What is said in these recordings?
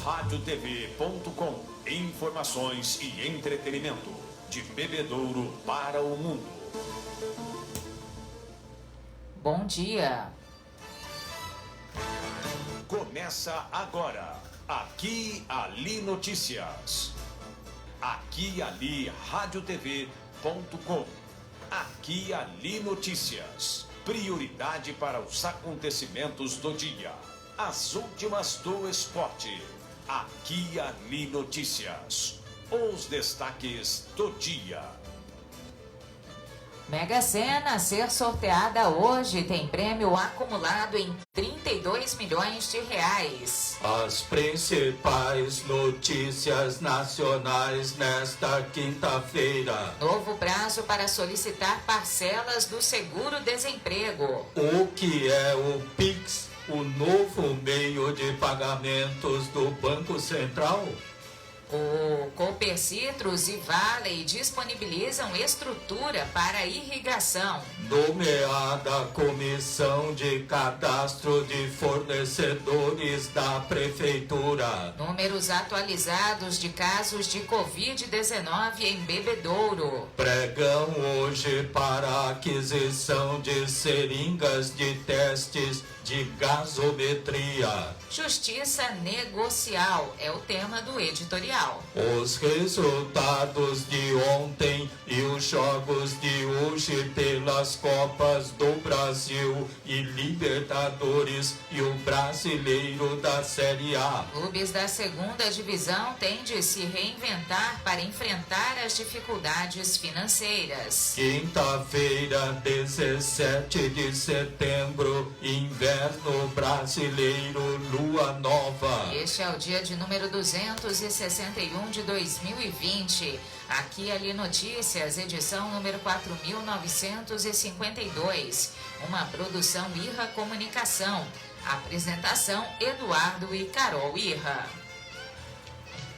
radiotv.com. Informações e entretenimento de Bebedouro para o mundo. Bom dia. Começa agora. Aqui Ali Notícias. Aqui Ali radiotv.com. Aqui Ali Notícias. Prioridade para os acontecimentos do dia. As últimas do esporte. Aqui Ali Notícias. Os destaques do dia. Mega Sena a ser sorteada hoje tem prêmio acumulado em 32 milhões de reais. As principais notícias nacionais nesta quinta-feira. Novo prazo para solicitar parcelas do seguro-desemprego. O que é o Pix, o novo meio de pagamentos do Banco Central? O Copercitros e Vale disponibilizam estrutura para irrigação. Nomeada Comissão de Cadastro de Fornecedores da Prefeitura. Números atualizados de casos de Covid-19 em Bebedouro. Pregão hoje para aquisição de seringas de testes de gasometria. Justiça negocial é o tema do editorial. Os resultados de ontem e os jogos de hoje pelas Copas do Brasil e Libertadores e o Brasileiro da Série A. Clubes da segunda divisão têm de se reinventar para enfrentar as dificuldades financeiras. Quinta-feira, 17 de setembro, inverno brasileiro, lua nova. Este é o dia de número 261 de 2020. Aqui Ali Notícias, edição número 4.952. Uma produção Irra Comunicação. Apresentação Eduardo e Carol Irra.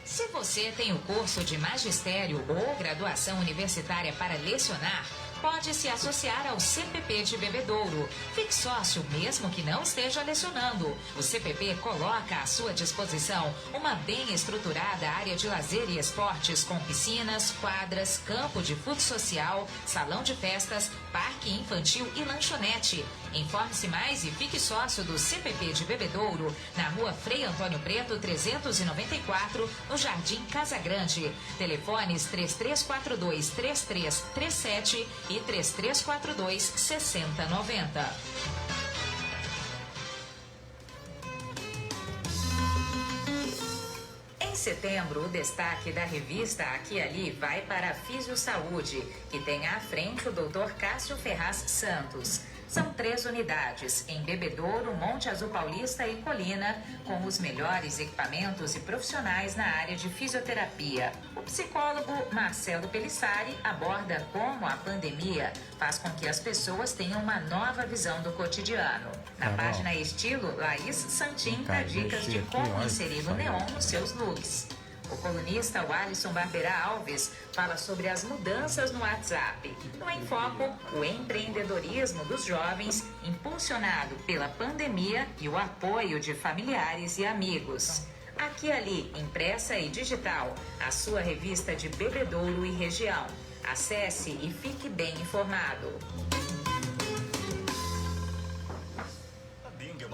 Se você tem o curso de magistério ou graduação universitária para lecionar, pode se associar ao CPP de Bebedouro. Fique sócio mesmo que não esteja lecionando. O CPP coloca à sua disposição uma bem estruturada área de lazer e esportes com piscinas, quadras, campo de futsal social, salão de festas, parque infantil e lanchonete. Informe-se mais e fique sócio do CPP de Bebedouro, na rua Frei Antônio Preto, 394, no Jardim Casa Grande. Telefones 3342-3337 e 3342-6090. Em setembro, o destaque da revista Aqui e Ali vai para a Fisiosaúde, que tem à frente o Dr. Cássio Ferraz Santos. São 3 unidades, em Bebedouro, Monte Azul Paulista e Colina, com os melhores equipamentos e profissionais na área de fisioterapia. O psicólogo Marcelo Pelissari aborda como a pandemia faz com que as pessoas tenham uma nova visão do cotidiano. Na página Estilo, Laís Santin dá dicas de como inserir o neon nos seus looks. O colunista Alisson Barberá Alves fala sobre as mudanças no WhatsApp. No Em Foco, o empreendedorismo dos jovens, impulsionado pela pandemia e o apoio de familiares e amigos. Aqui e Ali, impressa e digital, a sua revista de Bebedouro e região. Acesse e fique bem informado.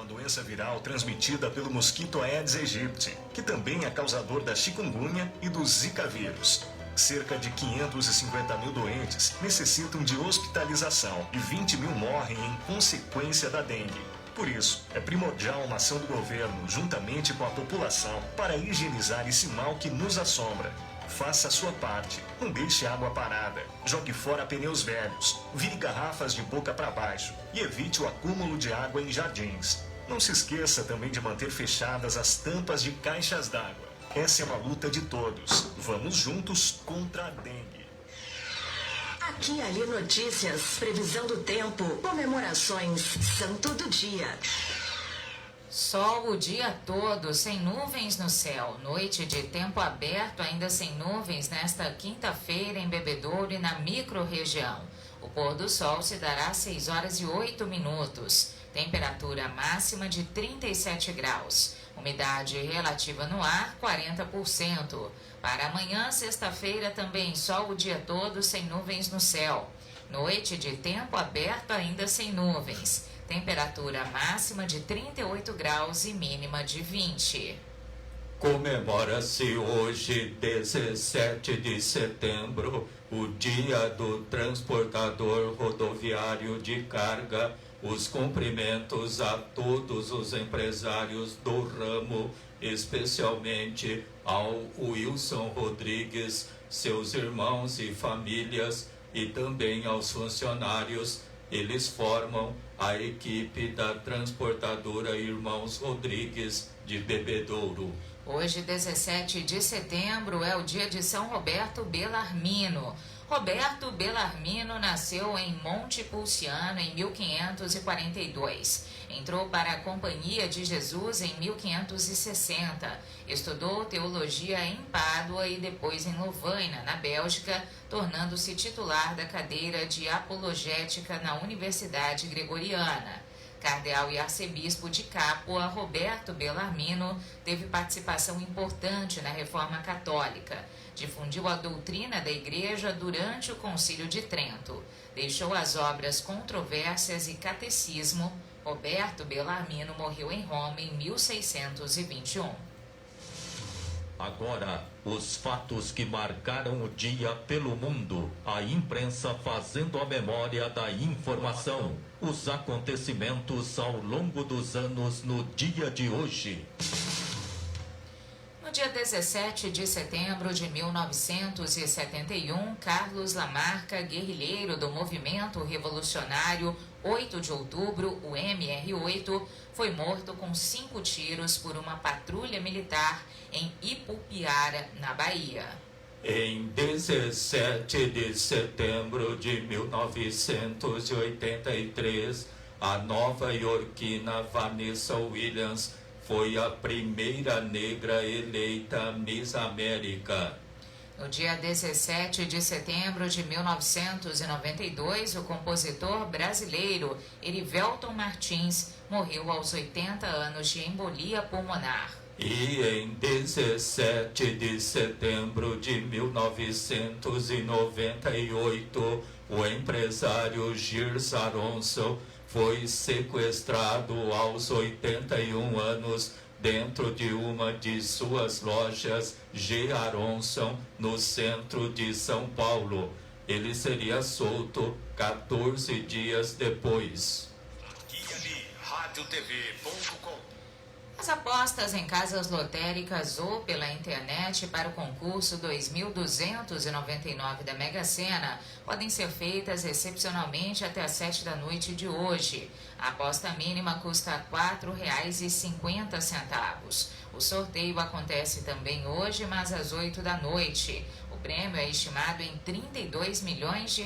Doença viral transmitida pelo mosquito Aedes aegypti, que também é causador da chikungunya e do Zika vírus. Cerca de 550 mil doentes necessitam de hospitalização e 20 mil morrem em consequência da dengue. Por isso, é primordial uma ação do governo, juntamente com a população, para higienizar esse mal que nos assombra. Faça a sua parte, não deixe água parada, jogue fora pneus velhos, vire garrafas de boca para baixo e evite o acúmulo de água em jardins. Não se esqueça também de manter fechadas as tampas de caixas d'água. Essa é uma luta de todos. Vamos juntos contra a dengue. Aqui Ali Notícias, previsão do tempo, comemorações, santo do dia. Sol o dia todo, sem nuvens no céu. Noite de tempo aberto, ainda sem nuvens, nesta quinta-feira em Bebedouro e na micro-região. O pôr do sol se dará às 6 horas e 8 minutos. Temperatura máxima de 37 graus. Umidade relativa no ar, 40%. Para amanhã, sexta-feira, também sol o dia todo, sem nuvens no céu. Noite de tempo aberto, ainda sem nuvens. Temperatura máxima de 38 graus e mínima de 20. Comemora-se hoje, 17 de setembro, o Dia do Transportador Rodoviário de Carga. Os cumprimentos a todos os empresários do ramo, especialmente ao Wilson Rodrigues, seus irmãos e famílias, e também aos funcionários. Eles formam a equipe da transportadora Irmãos Rodrigues de Bebedouro. Hoje, 17 de setembro, é o dia de São Roberto Bellarmino. Roberto Bellarmino nasceu em Montepulciano em 1542. Entrou para a Companhia de Jesus em 1560. Estudou teologia em Pádua e depois em Lovaina, na Bélgica, tornando-se titular da cadeira de apologética na Universidade Gregoriana. Cardeal e arcebispo de Capua, Roberto Bellarmino teve participação importante na Reforma Católica. Difundiu a doutrina da Igreja durante o Concílio de Trento. Deixou as obras Controvérsias e Catecismo. Roberto Bellarmino morreu em Roma em 1621. Agora, os fatos que marcaram o dia pelo mundo. A imprensa fazendo a memória da informação. Os acontecimentos ao longo dos anos no dia de hoje. No dia 17 de setembro de 1971, Carlos Lamarca, guerrilheiro do Movimento Revolucionário 8 de Outubro, o MR8, foi morto com 5 tiros por uma patrulha militar em Ipupiara, na Bahia. Em 17 de setembro de 1983, a nova-iorquina Vanessa Williams foi a primeira negra eleita Miss América. No dia 17 de setembro de 1992, o compositor brasileiro Erivelton Martins morreu aos 80 anos de embolia pulmonar. E em 17 de setembro de 1998, o empresário Gilles Aronson foi sequestrado aos 81 anos dentro de uma de suas lojas G. Aronson, no centro de São Paulo. Ele seria solto 14 dias depois. Aqui e ali, radiotv.com. As apostas em casas lotéricas ou pela internet para o concurso 2.299 da Mega Sena podem ser feitas excepcionalmente até às 7 da noite de hoje. A aposta mínima custa R$ 4,50. O sorteio acontece também hoje, mas às 8 da noite. O prêmio é estimado em R$ 32 milhões.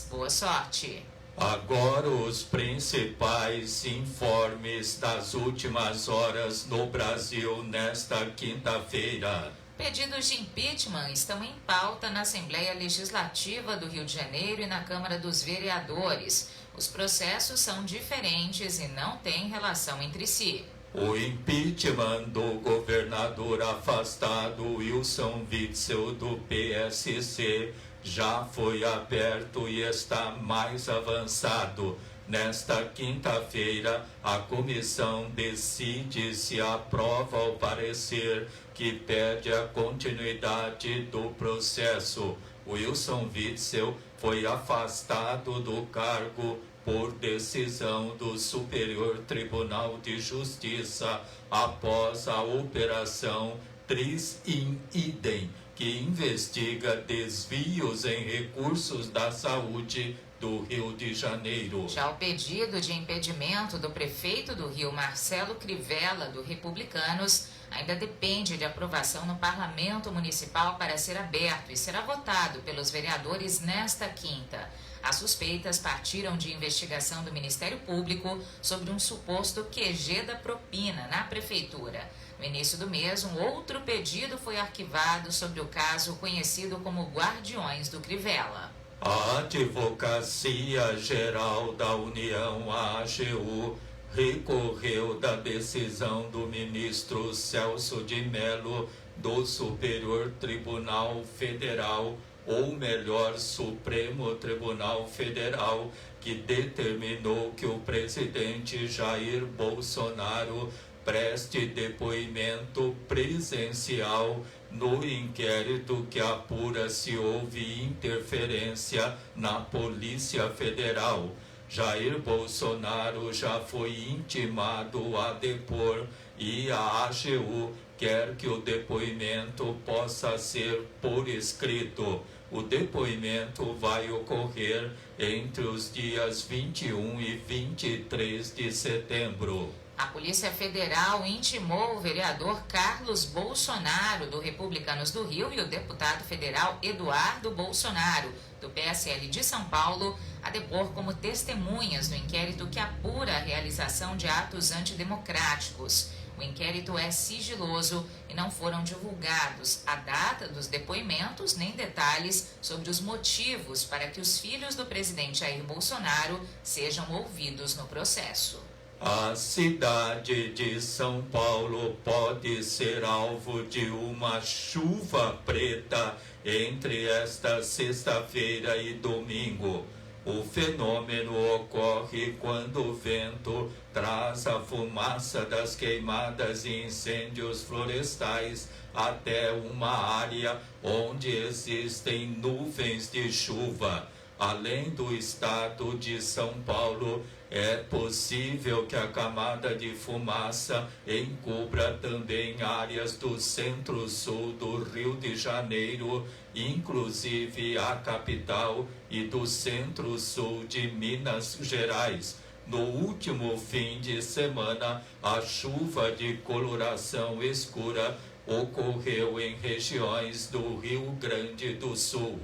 Boa sorte! Agora os principais informes das últimas horas no Brasil nesta quinta-feira. Pedidos de impeachment estão em pauta na Assembleia Legislativa do Rio de Janeiro e na Câmara dos Vereadores. Os processos são diferentes e não têm relação entre si. O impeachment do governador afastado Wilson Witzel do PSC já foi aberto e está mais avançado. Nesta quinta-feira, a comissão decide se aprova o parecer que pede a continuidade do processo. Wilson Witzel foi afastado do cargo por decisão do Superior Tribunal de Justiça após a operação Tris in Idem, que investiga desvios em recursos da saúde do Rio de Janeiro. Já o pedido de impedimento do prefeito do Rio, Marcelo Crivella, do Republicanos, ainda depende de aprovação no Parlamento Municipal para ser aberto e será votado pelos vereadores nesta quinta. As suspeitas partiram de investigação do Ministério Público sobre um suposto QG da propina na prefeitura. No início do mês, um outro pedido foi arquivado sobre o caso conhecido como Guardiões do Crivella. A Advocacia Geral da União, a AGU, recorreu da decisão do ministro Celso de Mello do Superior Tribunal Federal, ou melhor, Supremo Tribunal Federal, que determinou que o presidente Jair Bolsonaro preste depoimento presencial no inquérito que apura se houve interferência na Polícia Federal. Jair Bolsonaro já foi intimado a depor e a AGU quer que o depoimento possa ser por escrito. O depoimento vai ocorrer entre os dias 21 e 23 de setembro. A Polícia Federal intimou o vereador Carlos Bolsonaro, do Republicanos do Rio, e o deputado federal Eduardo Bolsonaro, do PSL de São Paulo, a depor como testemunhas no inquérito que apura a realização de atos antidemocráticos. O inquérito é sigiloso e não foram divulgados a data dos depoimentos nem detalhes sobre os motivos para que os filhos do presidente Jair Bolsonaro sejam ouvidos no processo. A cidade de São Paulo pode ser alvo de uma chuva preta entre esta sexta-feira e domingo. O fenômeno ocorre quando o vento traz a fumaça das queimadas e incêndios florestais até uma área onde existem nuvens de chuva. Além do estado de São Paulo, é possível que a camada de fumaça encubra também áreas do centro-sul do Rio de Janeiro, inclusive a capital, e do centro-sul de Minas Gerais. No último fim de semana, a chuva de coloração escura ocorreu em regiões do Rio Grande do Sul.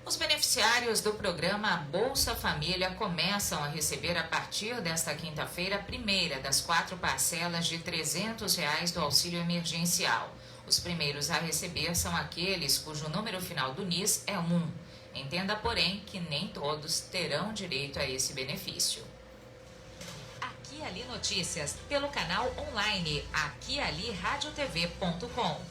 Os beneficiários do programa Bolsa Família começam a receber a partir desta quinta-feira a primeira das 4 parcelas de R$ 300 do auxílio emergencial. Os primeiros a receber são aqueles cujo número final do NIS é 1. Entenda, porém, que nem todos terão direito a esse benefício. Aqui Ali Notícias, pelo canal online aquialiradiotv.com.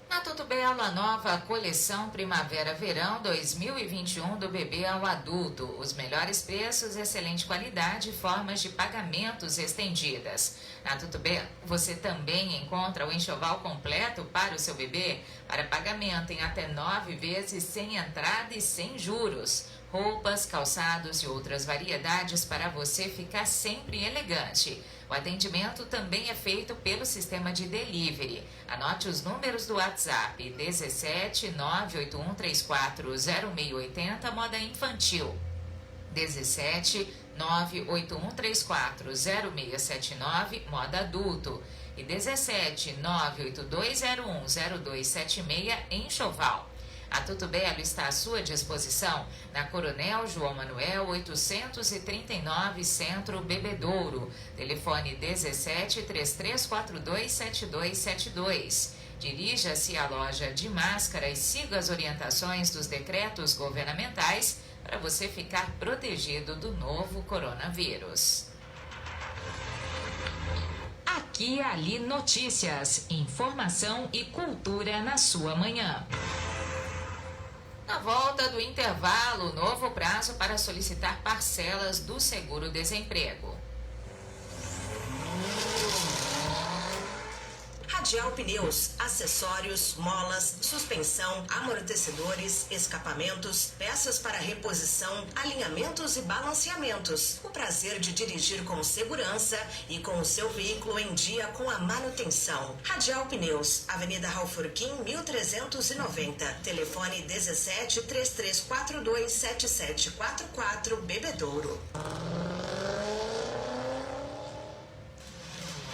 Na Tudo Belo, a nova coleção Primavera-Verão 2021 do bebê ao adulto. Os melhores preços, excelente qualidade e formas de pagamentos estendidas. Na Tudo Belo, você também encontra o enxoval completo para o seu bebê, para pagamento em até 9 vezes sem entrada e sem juros. Roupas, calçados e outras variedades para você ficar sempre elegante. O atendimento também é feito pelo sistema de delivery. Anote os números do WhatsApp: 17 981 34 0680, moda infantil. 17 981 34 0679, moda adulto. E 17 98201 0276, enxoval. A Tudo Belo está à sua disposição na Coronel João Manuel 839, Centro, Bebedouro. Telefone 17 3342 7272. Dirija-se à loja de máscara e siga as orientações dos decretos governamentais para você ficar protegido do novo coronavírus. Aqui Ali Notícias. Informação e cultura na sua manhã. Na volta do intervalo, novo prazo para solicitar parcelas do seguro-desemprego. Radial Pneus, acessórios, molas, suspensão, amortecedores, escapamentos, peças para reposição, alinhamentos e balanceamentos. O prazer de dirigir com segurança e com o seu veículo em dia com a manutenção. Radial Pneus, Avenida Raufurquim, 1390. Telefone 17 3342 7744, Bebedouro.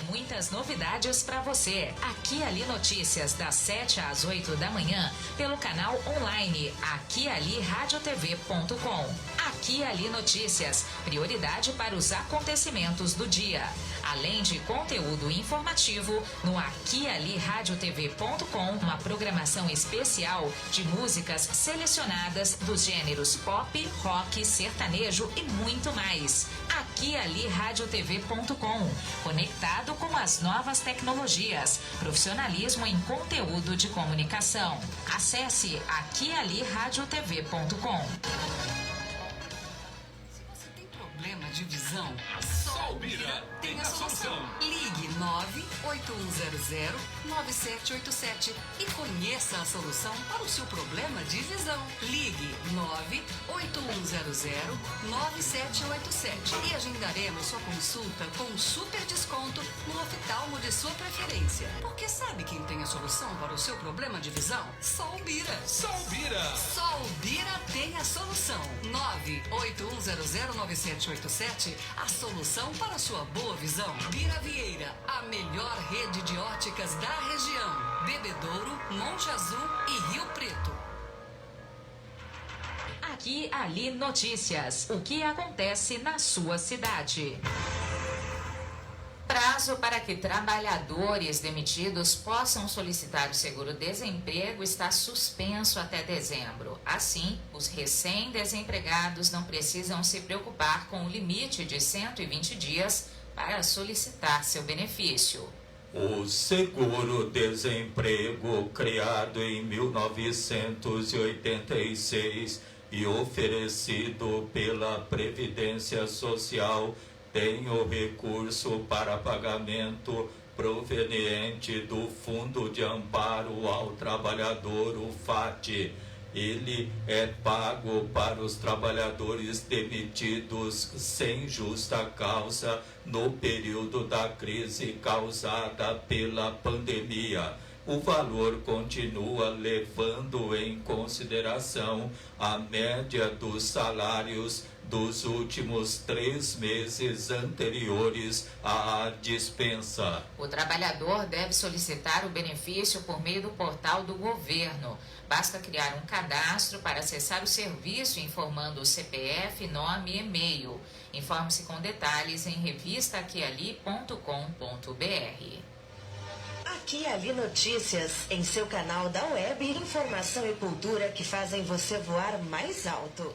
Muitas novidades para você. Aqui Ali Notícias, das 7 às 8 da manhã, pelo canal online aquialiradiotv.com. Aqui e Ali Notícias, prioridade para os acontecimentos do dia. Além de conteúdo informativo, no aquialiRadioTV.com, uma programação especial de músicas selecionadas dos gêneros pop, rock, sertanejo e muito mais. aquialiRadioTV.com, conectado com as novas tecnologias, profissionalismo em conteúdo de comunicação. Acesse aquialiRadioTV.com. Problema de visão? Só o Bira tem a solução. Ligue 98100-9787 e conheça a solução para o seu problema de visão. Ligue 98100-9787 e agendaremos sua consulta com um super desconto no oftalmo de sua preferência. Porque sabe quem tem a solução para o seu problema de visão? Só o Bira. Só o Bira. Só o Bira tem a solução. 981009787, a solução para a sua boa visão. Bira Vieira, a melhor rede de óticas da região. Bebedouro, Monte Azul e Rio Preto. Aqui, Ali Notícias. O que acontece na sua cidade? Prazo para que trabalhadores demitidos possam solicitar o seguro-desemprego está suspenso até dezembro. Assim, os recém-desempregados não precisam se preocupar com o limite de 120 dias para solicitar seu benefício. O seguro-desemprego, criado em 1986 e oferecido pela Previdência Social, tem o recurso para pagamento proveniente do Fundo de Amparo ao Trabalhador, o FAT. Ele é pago para os trabalhadores demitidos sem justa causa no período da crise causada pela pandemia. O valor continua levando em consideração a média dos salários dos últimos 3 meses anteriores à dispensa. O trabalhador deve solicitar o benefício por meio do portal do governo. Basta criar um cadastro para acessar o serviço informando o CPF, nome e e-mail. Informe-se com detalhes em revistaaquiali.com.br. Aqui Ali Notícias, em seu canal da web, informação e cultura que fazem você voar mais alto.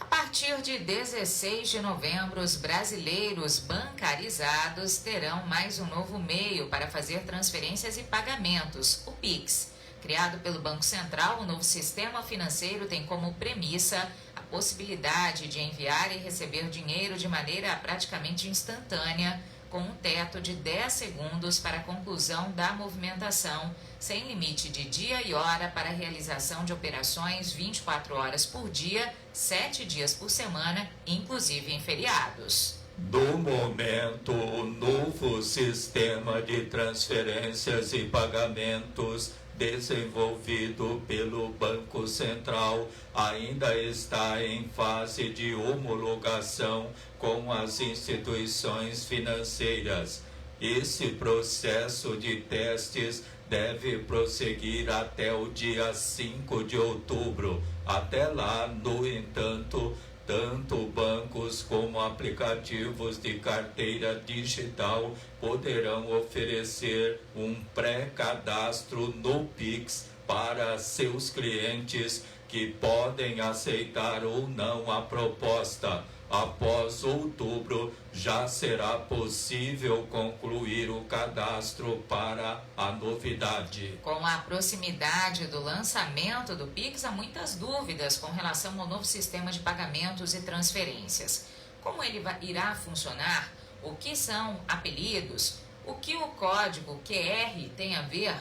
A partir de 16 de novembro, os brasileiros bancarizados terão mais um novo meio para fazer transferências e pagamentos, o Pix. Criado pelo Banco Central, o novo sistema financeiro tem como premissa a possibilidade de enviar e receber dinheiro de maneira praticamente instantânea, com um teto de 10 segundos para a conclusão da movimentação, sem limite de dia e hora para a realização de operações 24 horas por dia, 7 dias por semana, inclusive em feriados. Do momento, o novo sistema de transferências e pagamentos desenvolvido pelo Banco Central ainda está em fase de homologação com as instituições financeiras. Esse processo de testes deve prosseguir até o dia 5 de outubro. Até lá, no entanto, tanto bancos como aplicativos de carteira digital poderão oferecer um pré-cadastro no Pix para seus clientes que podem aceitar ou não a proposta. Após outubro, já será possível concluir o cadastro para a novidade. Com a proximidade do lançamento do Pix, há muitas dúvidas com relação ao novo sistema de pagamentos e transferências. Como ele irá funcionar? O que são apelidos? O que o código QR tem a ver?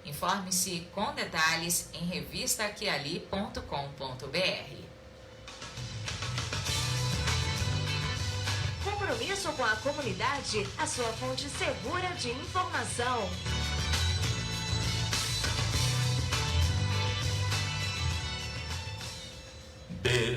Informe-se com detalhes em revistaaquiali.com.br. Compromisso com a comunidade, a sua fonte segura de informação.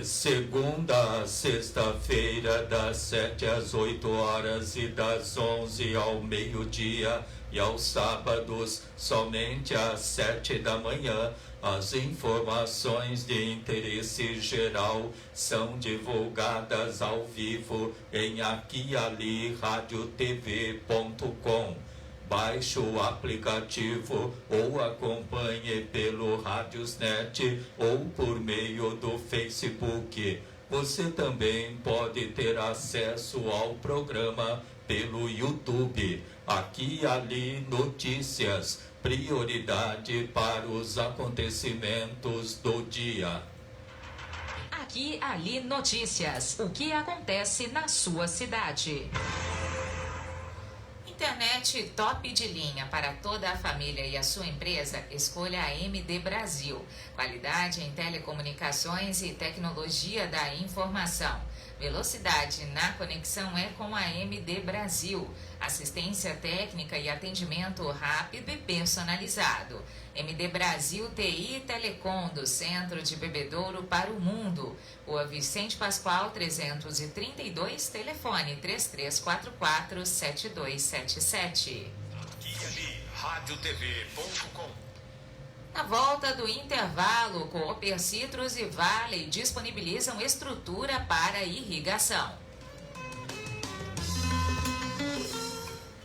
segunda a sexta-feira, das 7 às 8 horas e das 11 ao meio-dia, e aos sábados, somente às 7 da manhã. As informações de interesse geral são divulgadas ao vivo em aquiali.radiotv.com. Baixe o aplicativo ou acompanhe pelo Radiosnet ou por meio do Facebook. Você também pode ter acesso ao programa pelo YouTube. Aqui e ali notícias, prioridade para os acontecimentos do dia. Aqui ali notícias, o que acontece na sua cidade. Internet top de linha para toda a família e a sua empresa, escolha a MD Brasil. Qualidade em telecomunicações e tecnologia da informação. Velocidade na conexão é com a MD Brasil. Assistência técnica e atendimento rápido e personalizado. MD Brasil TI e Telecom, do Centro de Bebedouro para o Mundo. Rua Vicente Pascoal 332, telefone 3344-7277. Radiotv.com. Na volta do intervalo, Cooper Citrus e Vale disponibilizam estrutura para irrigação.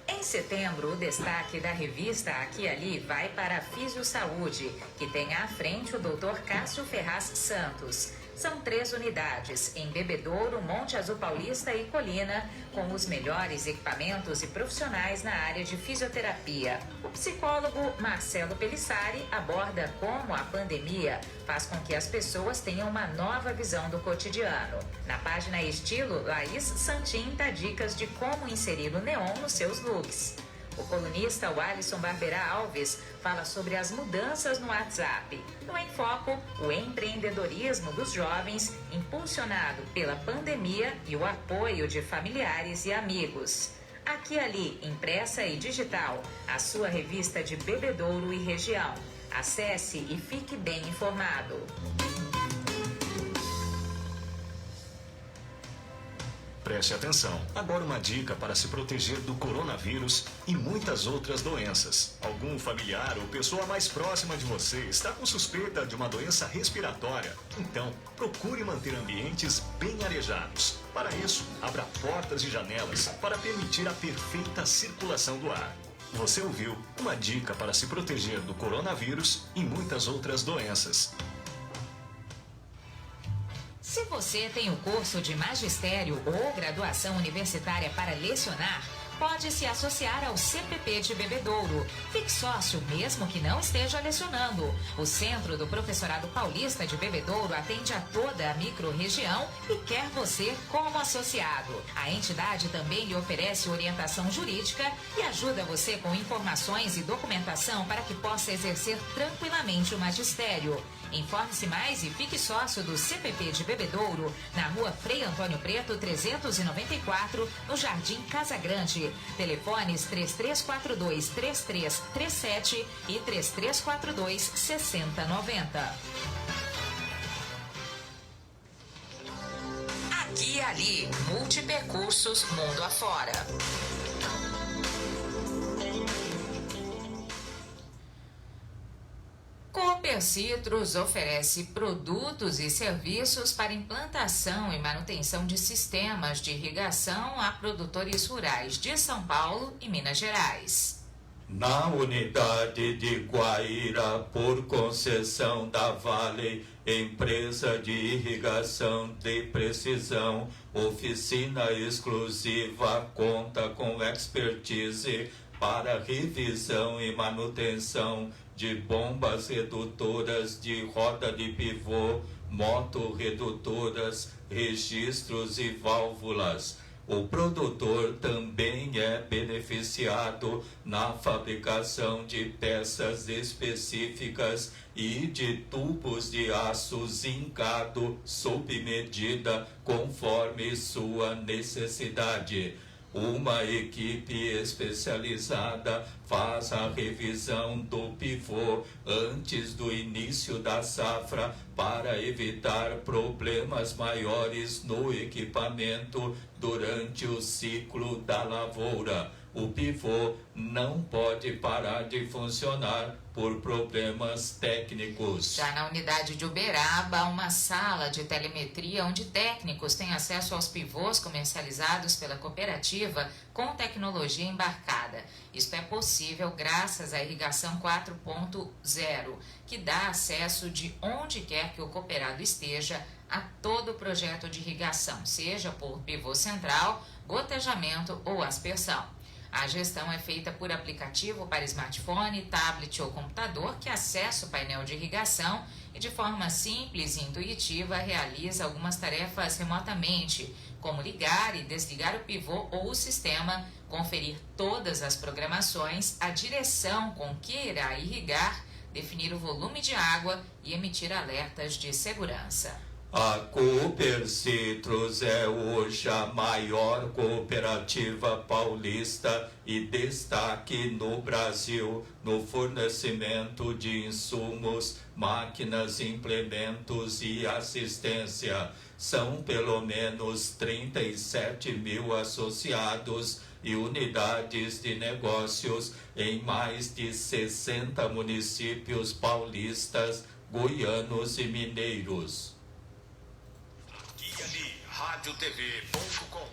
Em setembro, o destaque da revista Aqui e Ali vai para a Físio Saúde, que tem à frente o Dr. Cássio Ferraz Santos. São 3 unidades, em Bebedouro, Monte Azul Paulista e Colina, com os melhores equipamentos e profissionais na área de fisioterapia. O psicólogo Marcelo Pelissari aborda como a pandemia faz com que as pessoas tenham uma nova visão do cotidiano. Na página Estilo, Laís Santin dá dicas de como inserir o neon nos seus looks. O colunista Alisson Barberá Alves fala sobre as mudanças no WhatsApp. No Em Foco, o empreendedorismo dos jovens, impulsionado pela pandemia e o apoio de familiares e amigos. Aqui e Ali, impressa e digital, a sua revista de Bebedouro e região. Acesse e fique bem informado. Preste atenção. Agora uma dica para se proteger do coronavírus e muitas outras doenças. Algum familiar ou pessoa mais próxima de você está com suspeita de uma doença respiratória? Então, procure manter ambientes bem arejados. Para isso, abra portas e janelas para permitir a perfeita circulação do ar. Você ouviu uma dica para se proteger do coronavírus e muitas outras doenças. Se você tem o curso de magistério ou graduação universitária para lecionar, pode se associar ao CPP de Bebedouro. Fique sócio mesmo que não esteja lecionando. O Centro do Professorado Paulista de Bebedouro atende a toda a microrregião e quer você como associado. A entidade também lhe oferece orientação jurídica e ajuda você com informações e documentação para que possa exercer tranquilamente o magistério. Informe-se mais e fique sócio do CPP de Bebedouro, na rua Frei Antônio Preto, 394, no Jardim Casa Grande. Telefones 3342-3337 e 3342-6090. Aqui e Ali, multipercursos mundo afora. Cooper Citrus oferece produtos e serviços para implantação e manutenção de sistemas de irrigação a produtores rurais de São Paulo e Minas Gerais. Na unidade de Guaíra, por concessão da Vale, empresa de irrigação de precisão, oficina exclusiva, conta com expertise para revisão e manutenção de bombas redutoras de roda de pivô, motorredutoras, registros e válvulas. O produtor também é beneficiado na fabricação de peças específicas e de tubos de aço zincado sob medida conforme sua necessidade. Uma equipe especializada faz a revisão do pivô antes do início da safra para evitar problemas maiores no equipamento durante o ciclo da lavoura. O pivô não pode parar de funcionar por problemas técnicos. Já na unidade de Uberaba, uma sala de telemetria onde técnicos têm acesso aos pivôs comercializados pela cooperativa com tecnologia embarcada. Isto é possível graças à irrigação 4.0, que dá acesso de onde quer que o cooperado esteja a todo o projeto de irrigação, seja por pivô central, gotejamento ou aspersão. A gestão é feita por aplicativo para smartphone, tablet ou computador que acessa o painel de irrigação e de forma simples e intuitiva realiza algumas tarefas remotamente, como ligar e desligar o pivô ou o sistema, conferir todas as programações, a direção com que irá irrigar, definir o volume de água e emitir alertas de segurança. A Cooper Citrus é hoje a maior cooperativa paulista e destaque no Brasil no fornecimento de insumos, máquinas, implementos e assistência. São pelo menos 37 mil associados e unidades de negócios em mais de 60 municípios paulistas, goianos e mineiros. RádioTV.com.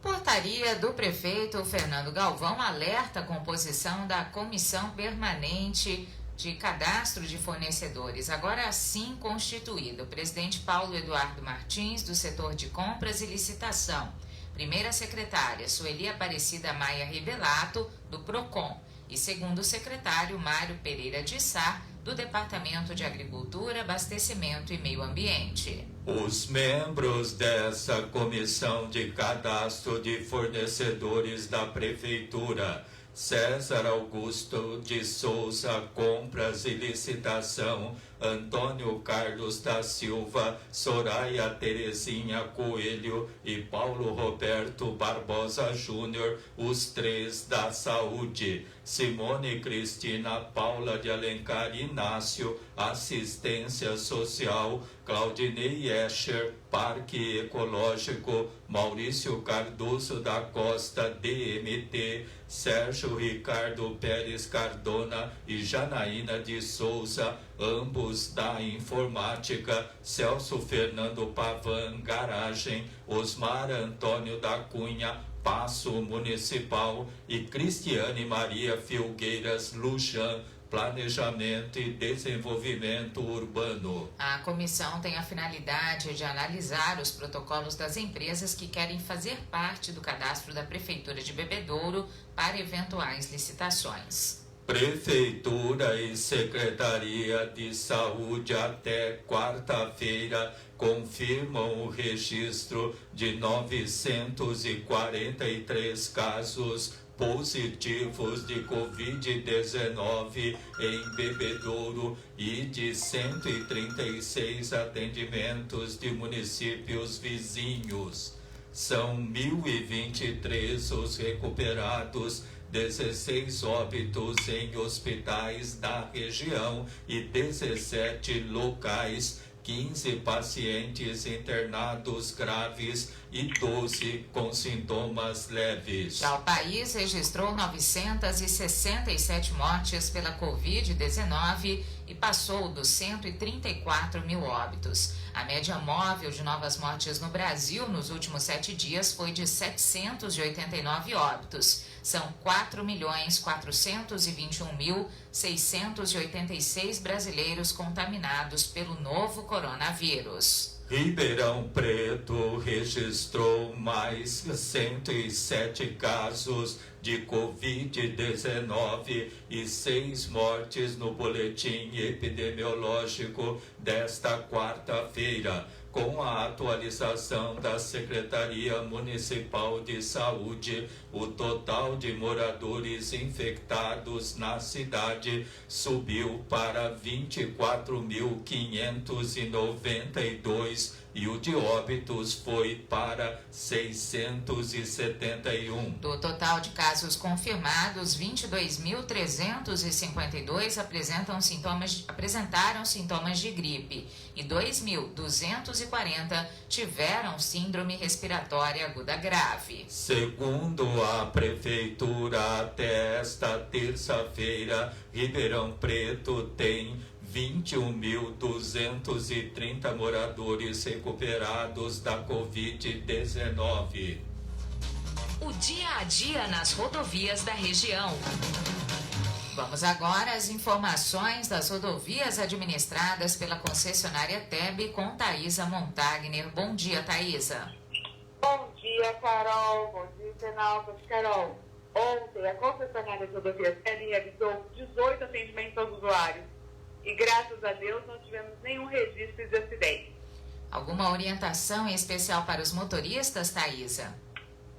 Portaria do prefeito Fernando Galvão alerta a composição da Comissão Permanente de Cadastro de Fornecedores, agora sim constituída. O presidente Paulo Eduardo Martins, do setor de compras e licitação. Primeira secretária, Sueli Aparecida Maia Ribelato, do PROCON. E segundo secretário, Mário Pereira de Sá, do Departamento de Agricultura, Abastecimento e Meio Ambiente. Os membros dessa comissão de cadastro de fornecedores da Prefeitura: César Augusto de Souza, Compras e Licitação; Antônio Carlos da Silva, Soraya Terezinha Coelho e Paulo Roberto Barbosa Júnior, os três da Saúde; Simone Cristina Paula de Alencar Inácio, Assistência Social; Claudinei Escher, Parque Ecológico; Maurício Cardoso da Costa, DMT; Sérgio Ricardo Pérez Cardona e Janaína de Souza, ambos da Informática; Celso Fernando Pavan, Garagem; Osmar Antônio da Cunha, Paço Municipal; e Cristiane Maria Filgueiras Lujan, Planejamento e Desenvolvimento Urbano. A comissão tem a finalidade de analisar os protocolos das empresas que querem fazer parte do cadastro da Prefeitura de Bebedouro para eventuais licitações. Prefeitura e Secretaria de Saúde até quarta-feira confirmam o registro de 943 casos positivos de Covid-19 em Bebedouro e de 136 atendimentos de municípios vizinhos. São 1.023 os recuperados, 16 óbitos em hospitais da região e 17 locais, 15 pacientes internados graves e 12 com sintomas leves. Já o país registrou 967 mortes pela Covid-19 e passou dos 134 mil óbitos. A média móvel de novas mortes no Brasil nos últimos 7 dias foi de 789 óbitos. São 4.421.686 brasileiros contaminados pelo novo coronavírus. Ribeirão Preto registrou mais 107 casos de Covid-19 e 6 mortes no boletim epidemiológico desta quarta-feira. Com a atualização da Secretaria Municipal de Saúde, o total de moradores infectados na cidade subiu para 24.592 e o de óbitos foi para 671. Do total de casos confirmados, 22.352 apresentaram sintomas de gripe e 2.240 tiveram síndrome respiratória aguda grave. Segundo a Prefeitura, até esta terça-feira, Ribeirão Preto tem 21.230 moradores recuperados da Covid-19. O dia a dia nas rodovias da região. Vamos agora às informações das rodovias administradas pela concessionária TEB com Thaisa Montagner. Bom dia, Thaisa. Bom dia, Carol. Bom dia, internautas. Carol, ontem a concessionária de rodovias TEB realizou 18 atendimentos aos usuários e, graças a Deus, não tivemos nenhum registro de acidente. Alguma orientação em especial para os motoristas, Thaisa?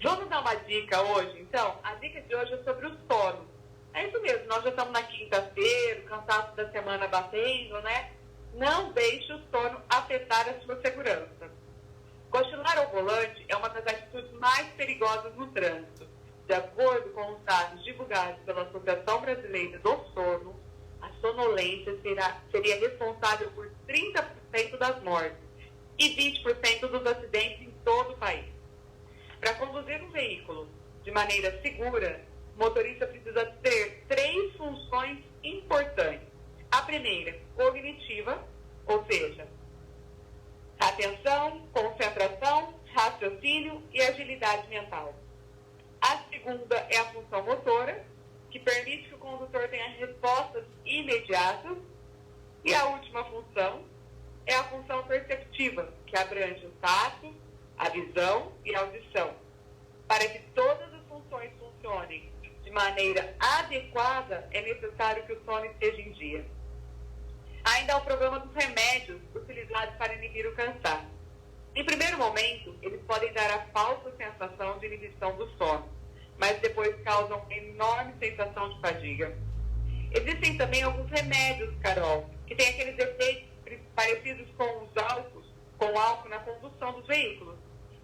Vamos dar uma dica hoje? Então, a dica de hoje é sobre o sono. É isso mesmo, nós já estamos na quinta-feira, o cansaço da semana batendo, né? Não deixe o sono afetar a sua segurança. Cochilar ao volante é uma das atitudes mais perigosas no trânsito. De acordo com os dados divulgados pela Associação Brasileira do Sono, a sonolência seria responsável por 30% das mortes e 20% dos acidentes em todo o país. Para conduzir um veículo de maneira segura, o motorista precisa ter 3 funções importantes. A primeira, cognitiva, ou seja, atenção, concentração, raciocínio e agilidade mental. A segunda é a função motora, que permite que o condutor tenha respostas imediatas. E a última função é a função perceptiva, que abrange o tato, a visão e a audição. Para que todas as funções funcionem de maneira adequada, é necessário que o sono esteja em dia. Ainda há o problema dos remédios utilizados para inibir o cansaço. Em primeiro momento, eles podem dar a falsa sensação de inibição do sono, mas depois causam enorme sensação de fadiga. Existem também alguns remédios, Carol, que têm aqueles efeitos parecidos com o álcool na condução dos veículos.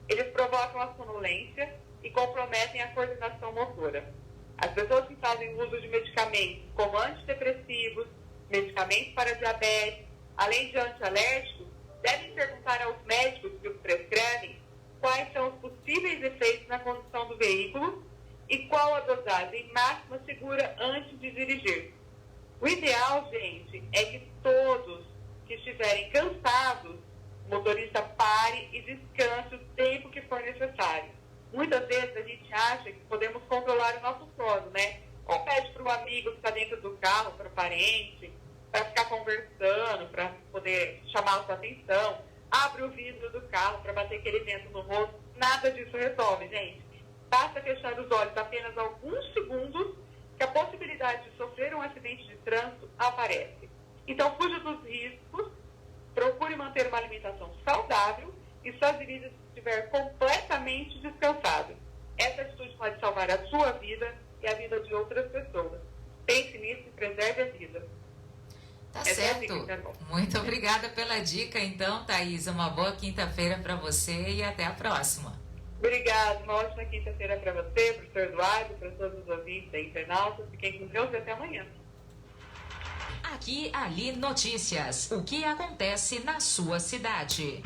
Eles provocam a sonolência e comprometem a coordenação motora. As pessoas que fazem uso de medicamentos como antidepressivos, medicamentos para diabetes, além de antialérgicos, devem perguntar aos médicos que os prescrevem quais são os possíveis efeitos na condução do veículo e qual a dosagem máxima segura antes de dirigir. O ideal, gente, é que todos que estiverem cansados, o motorista pare e descanse o tempo que for necessário. Muitas vezes a gente acha que podemos controlar o nosso sono, né? Ou pede para o amigo que está dentro do carro, para o parente, para ficar conversando, para poder chamar a sua atenção. Abre o vidro do carro para bater aquele vento no rosto. Nada disso resolve, gente. Basta fechar os olhos apenas alguns segundos que a possibilidade de sofrer um acidente de trânsito aparece. Então, fuja dos riscos, procure manter uma alimentação saudável e só dirija se estiver completamente descansado. Essa atitude pode salvar a sua vida e a vida de outras pessoas. Pense nisso e preserve a vida. Tá certo. Muito obrigada pela dica, então, Thaisa. Uma boa quinta-feira para você e até a próxima. Obrigada. Uma ótima quinta-feira para você, professor Eduardo, para todos os ouvintes da internautas. Fiquem com Deus e até amanhã. Aqui, Ali Notícias. O que acontece na sua cidade?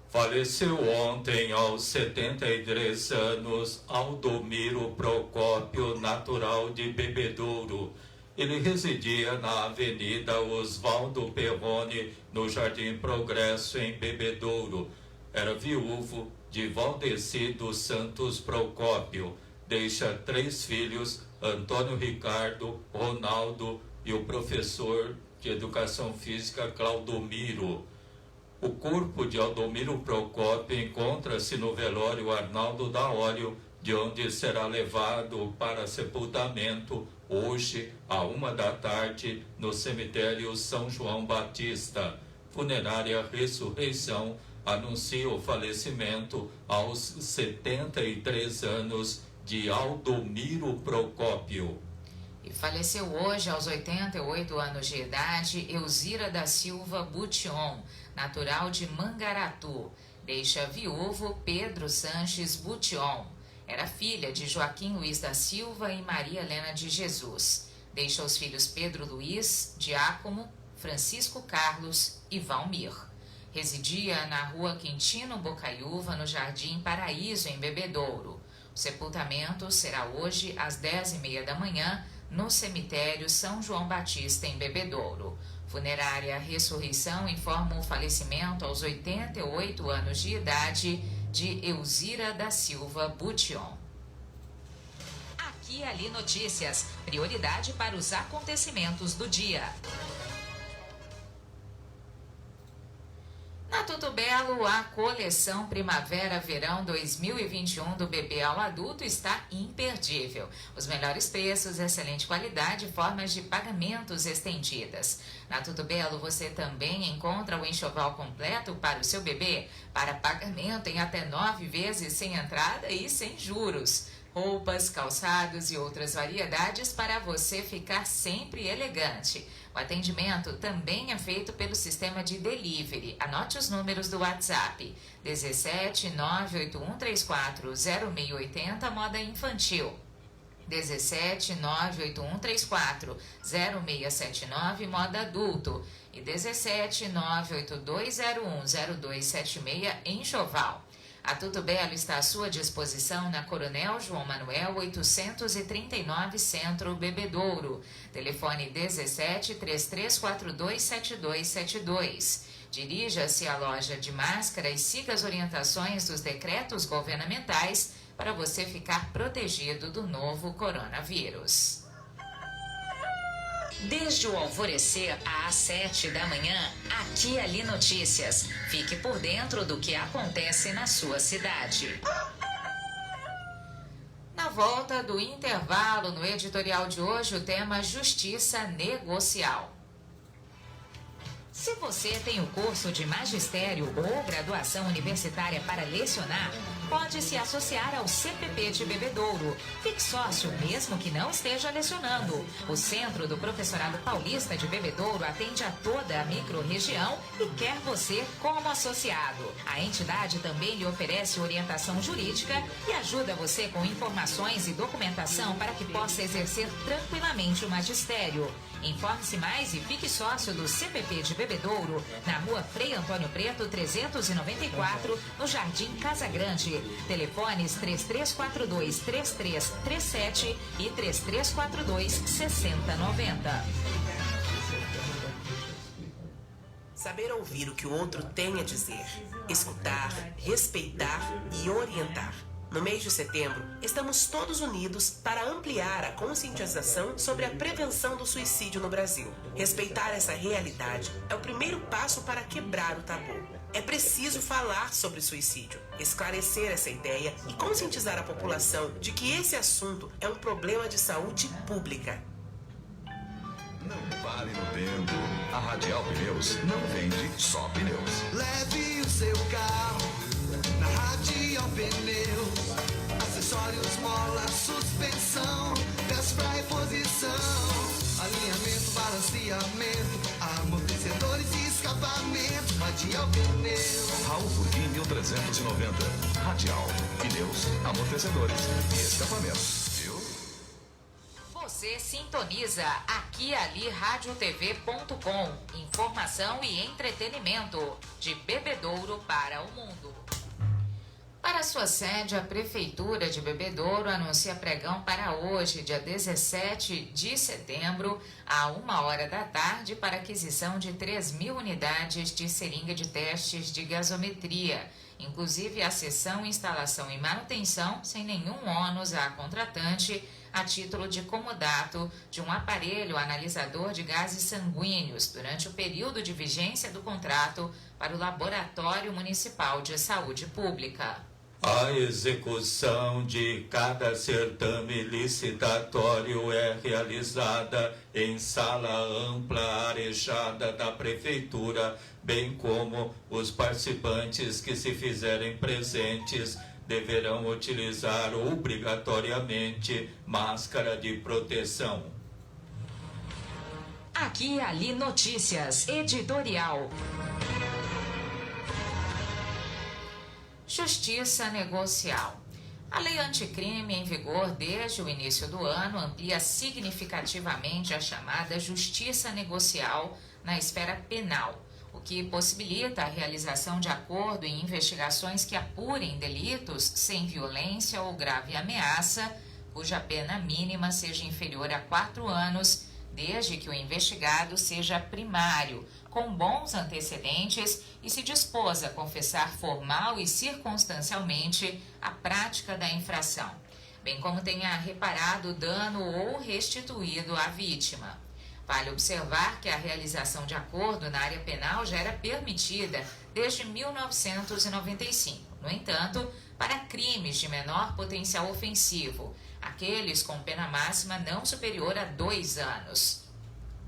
Faleceu ontem, aos 73 anos, Aldomiro Procópio, natural de Bebedouro. Ele residia na Avenida Oswaldo Perrone, no Jardim Progresso, em Bebedouro. Era viúvo de Valdeci dos Santos Procópio. Deixa 3 filhos, Antônio Ricardo, Ronaldo e o professor de Educação Física, Claudomiro. O corpo de Aldomiro Procópio encontra-se no velório Arnaldo Daório, de onde será levado para sepultamento hoje, à 13h, no cemitério São João Batista. Funerária Ressurreição anuncia o falecimento aos 73 anos de Aldomiro Procópio. E faleceu hoje, aos 88 anos de idade, Elzira da Silva Bution, natural de Mangaratu. Deixa viúvo Pedro Sanches Bution. Era filha de Joaquim Luiz da Silva e Maria Helena de Jesus. Deixa os filhos Pedro Luiz, Giacomo, Francisco Carlos e Valmir. Residia na rua Quintino Bocaiúva, no Jardim Paraíso, em Bebedouro. O sepultamento será hoje às 10h30 da manhã, no cemitério São João Batista, em Bebedouro. Funerária Ressurreição informa o falecimento aos 88 anos de idade de Elzira da Silva Bution. Aqui e Ali Notícias, prioridade para os acontecimentos do dia. Na Tudo Belo, a coleção Primavera-Verão 2021 do bebê ao adulto está imperdível. Os melhores preços, excelente qualidade e formas de pagamentos estendidas. Na Tudo Belo, você também encontra o enxoval completo para o seu bebê, para pagamento em até 9 vezes sem entrada e sem juros. Roupas, calçados e outras variedades para você ficar sempre elegante. O atendimento também é feito pelo sistema de delivery. Anote os números do WhatsApp: 17 981 34 0680, moda infantil. 17 981 34 0679, moda adulto. E 17 98201 0276, enxoval. A Tudo Belo está à sua disposição na Coronel João Manuel 839 Centro, Bebedouro. Telefone 17 3342 7272. Dirija-se à loja de máscara e siga as orientações dos decretos governamentais para você ficar protegido do novo coronavírus. Desde o alvorecer às 7 da manhã, Aqui e Ali Notícias. Fique por dentro do que acontece na sua cidade. Na volta do intervalo, no editorial de hoje, o tema Justiça Negocial. Se você tem o curso de magistério ou graduação universitária para lecionar, pode se associar ao CPP de Bebedouro. Fique sócio mesmo que não esteja lecionando. O Centro do Professorado Paulista de Bebedouro atende a toda a microrregião e quer você como associado. A entidade também lhe oferece orientação jurídica e ajuda você com informações e documentação para que possa exercer tranquilamente o magistério. Informe-se mais e fique sócio do CPP de Bebedouro, na rua Frei Antônio Preto, 394, no Jardim Casa Grande. Telefones 3342-3337 e 3342-6090. Saber ouvir o que o outro tem a dizer, escutar, respeitar e orientar. No mês de setembro, estamos todos unidos para ampliar a conscientização sobre a prevenção do suicídio no Brasil. Respeitar essa realidade é o primeiro passo para quebrar o tabu. É preciso falar sobre suicídio, esclarecer essa ideia e conscientizar a população de que esse assunto é um problema de saúde pública. Não pare no tempo. A Radial Pneus não vende só pneus. Leve o seu carro na Radial Pneus. Acessórios, mola, suspensão, peças para reposição, alinhamento, balanceamento, amortecedores e escapamento. Radial Pneus. Raul Turquim 1390. Radial Pneus, amortecedores e escapamentos. Você sintoniza Aqui Ali radiotv.com. Informação e entretenimento de Bebedouro para o mundo. Para sua sede, a Prefeitura de Bebedouro anuncia pregão para hoje, dia 17 de setembro, à 1h da tarde, para aquisição de 3.000 unidades de seringa de testes de gasometria, inclusive a cessão, instalação e manutenção, sem nenhum ônus à contratante, a título de comodato de um aparelho analisador de gases sanguíneos durante o período de vigência do contrato para o Laboratório Municipal de Saúde Pública. A execução de cada certame licitatório é realizada em sala ampla arejada da Prefeitura, bem como os participantes que se fizerem presentes deverão utilizar obrigatoriamente máscara de proteção. Aqui Ali Notícias, editorial. Justiça negocial. A lei anticrime em vigor desde o início do ano amplia significativamente a chamada justiça negocial na esfera penal, o que possibilita a realização de acordo em investigações que apurem delitos sem violência ou grave ameaça, cuja pena mínima seja inferior a 4 anos, desde que o investigado seja primário, com bons antecedentes e se dispôs a confessar formal e circunstancialmente a prática da infração, bem como tenha reparado o dano ou restituído à vítima. Vale observar que a realização de acordo na área penal já era permitida desde 1995. No entanto, para crimes de menor potencial ofensivo, aqueles com pena máxima não superior a 2 anos.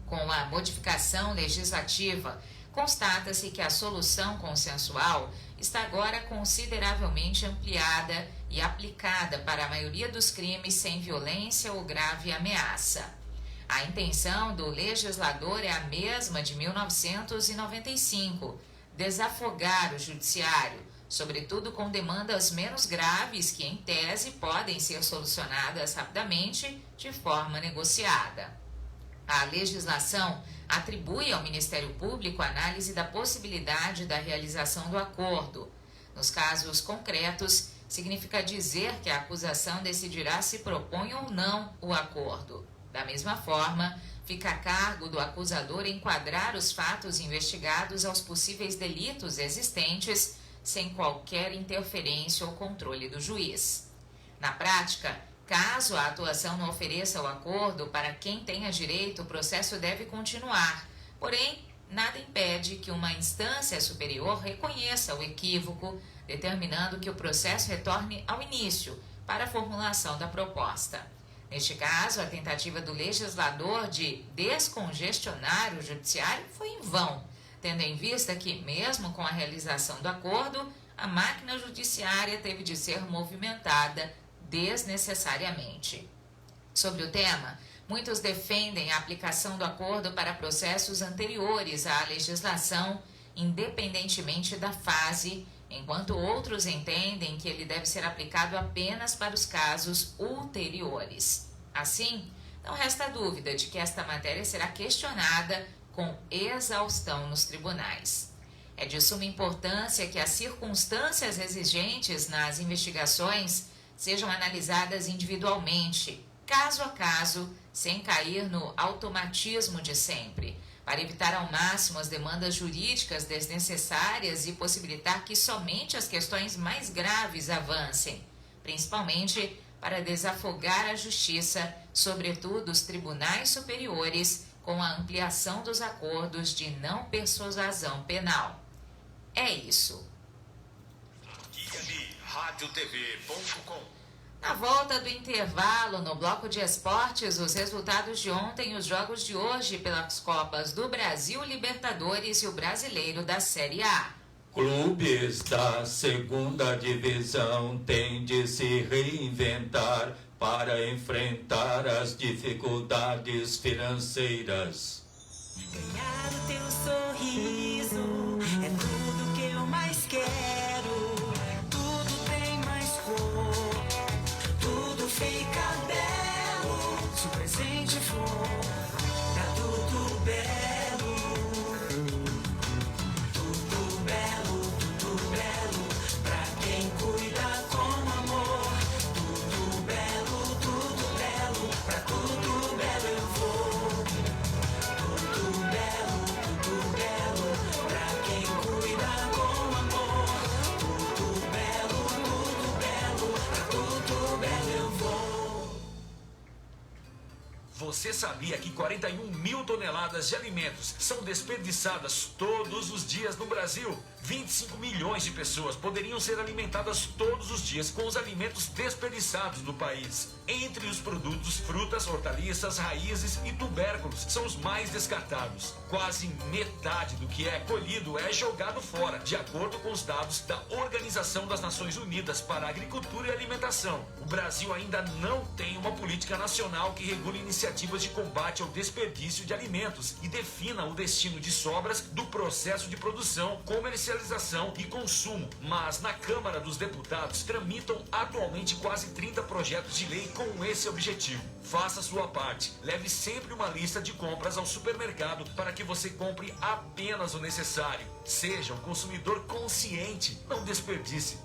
Com a modificação legislativa, constata-se que a solução consensual está agora consideravelmente ampliada e aplicada para a maioria dos crimes sem violência ou grave ameaça. A intenção do legislador é a mesma de 1995, desafogar o judiciário, sobretudo com demandas menos graves que, em tese, podem ser solucionadas rapidamente de forma negociada. A legislação atribui ao Ministério Público a análise da possibilidade da realização do acordo. Nos casos concretos, significa dizer que a acusação decidirá se propõe ou não o acordo. Da mesma forma, fica a cargo do acusador enquadrar os fatos investigados aos possíveis delitos existentes, sem qualquer interferência ou controle do juiz. Na prática, caso a atuação não ofereça o acordo para quem tenha direito, o processo deve continuar. Porém, nada impede que uma instância superior reconheça o equívoco, determinando que o processo retorne ao início para a formulação da proposta. Neste caso, a tentativa do legislador de descongestionar o judiciário foi em vão, tendo em vista que, mesmo com a realização do acordo, a máquina judiciária teve de ser movimentada desnecessariamente. Sobre o tema, muitos defendem a aplicação do acordo para processos anteriores à legislação, independentemente da fase, enquanto outros entendem que ele deve ser aplicado apenas para os casos ulteriores. Assim, não resta dúvida de que esta matéria será questionada com exaustão nos tribunais. É de suma importância que as circunstâncias exigentes nas investigações sejam analisadas individualmente, caso a caso, sem cair no automatismo de sempre, para evitar ao máximo as demandas jurídicas desnecessárias e possibilitar que somente as questões mais graves avancem, principalmente para desafogar a justiça, sobretudo os tribunais superiores, com a ampliação dos acordos de não persuasão penal. É isso. RadioTV.com. Na volta do intervalo, no bloco de esportes, os resultados de ontem e os jogos de hoje pelas Copas do Brasil, Libertadores e o Brasileiro da Série A. Clubes da segunda divisão têm de se reinventar para enfrentar as dificuldades financeiras. Ganhar o teu sorriso é tudo que eu mais quero. Tudo tem mais cor, tudo fica belo. Se o presente for, tá tudo belo. Tudo belo, pra quem cuida com amor. Tudo belo, pra tudo belo eu vou. Tudo belo, pra quem cuida com amor. Tudo belo, pra tudo belo eu vou. Você sabia que 41 mil toneladas de alimentos são desperdiçadas todos os dias no Brasil? 25 milhões de pessoas poderiam ser alimentadas todos os dias com os alimentos desperdiçados no país. Entre os produtos, frutas, hortaliças, raízes e tubérculos são os mais descartados. Quase metade do que é colhido é jogado fora, de acordo com os dados da Organização das Nações Unidas para a Agricultura e Alimentação. O Brasil ainda não tem uma política nacional que regule iniciativas de combate ao desperdício de alimentos e defina o destino de sobras do processo de produção, comercialização comercialização e consumo, mas na Câmara dos Deputados tramitam atualmente quase 30 projetos de lei com esse objetivo. Faça sua parte, leve sempre uma lista de compras ao supermercado para que você compre apenas o necessário. Seja um consumidor consciente, não desperdice.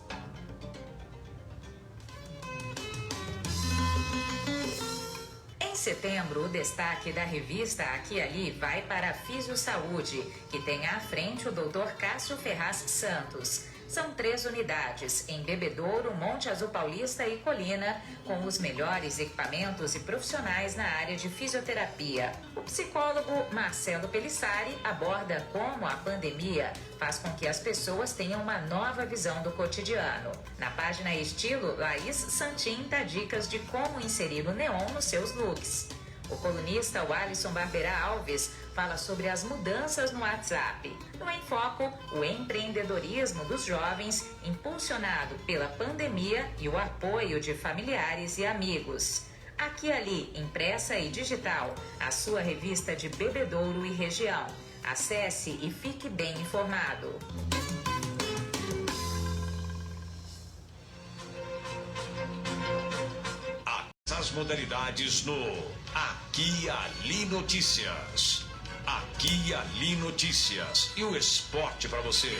Em setembro, o destaque da revista Aqui e Ali vai para a Físio Saúde, que tem à frente o Dr. Cássio Ferraz Santos. São 3 unidades em Bebedouro, Monte Azul Paulista e Colina, com os melhores equipamentos e profissionais na área de fisioterapia. O psicólogo Marcelo Pelissari aborda como a pandemia faz com que as pessoas tenham uma nova visão do cotidiano. Na página Estilo, Laís Santin dá dicas de como inserir o neon nos seus looks. O colunista Alisson Barberá Alves fala sobre as mudanças no WhatsApp. No Em Foco, o empreendedorismo dos jovens, impulsionado pela pandemia e o apoio de familiares e amigos. Aqui e Ali, impressa e digital, a sua revista de Bebedouro e região. Acesse e fique bem informado. As modalidades no Aqui e Ali Notícias. Aqui e Ali Notícias. E o esporte para você.